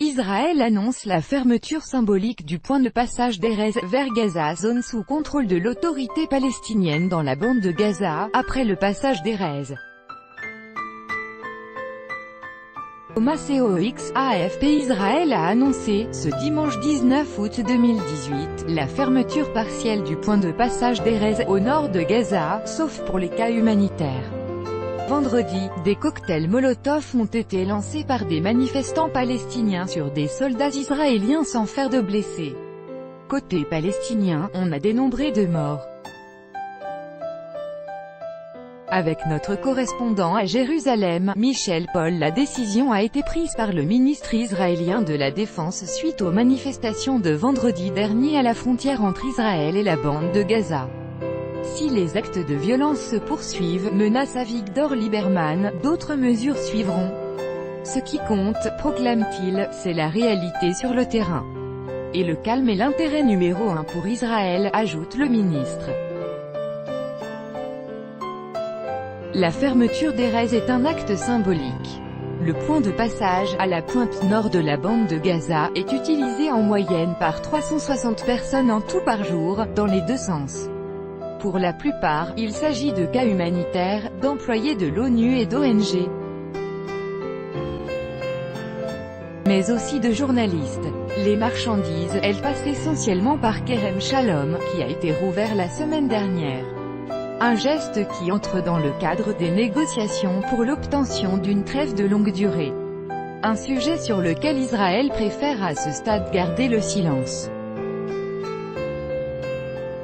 Israël annonce la fermeture symbolique du point de passage d'Erez vers Gaza, zone sous contrôle de l'autorité palestinienne dans la bande de Gaza, après le passage d'Erez. Au Macéox, AFP Israël a annoncé, ce dimanche 19 août 2018, la fermeture partielle du point de passage d'Erez, au nord de Gaza, sauf pour les cas humanitaires. Vendredi, des cocktails Molotov ont été lancés par des manifestants palestiniens sur des soldats israéliens sans faire de blessés. Côté palestinien, on a dénombré de morts. Avec notre correspondant à Jérusalem, Michel Paul, la décision a été prise par le ministre israélien de la Défense suite aux manifestations de vendredi dernier à la frontière entre Israël et la bande de Gaza. Si les actes de violence se poursuivent, menace Avigdor Lieberman, d'autres mesures suivront. Ce qui compte, proclame-t-il, c'est la réalité sur le terrain. Et le calme est l'intérêt numéro 1 pour Israël, ajoute le ministre. La fermeture d'Erez est un acte symbolique. Le point de passage, à la pointe nord de la bande de Gaza, est utilisé en moyenne par 360 personnes en tout par jour, dans les deux sens. Pour la plupart, il s'agit de cas humanitaires, d'employés de l'ONU et d'ONG. Mais aussi de journalistes. Les marchandises, elles passent essentiellement par Kerem Shalom, qui a été rouvert la semaine dernière. Un geste qui entre dans le cadre des négociations pour l'obtention d'une trêve de longue durée. Un sujet sur lequel Israël préfère à ce stade garder le silence.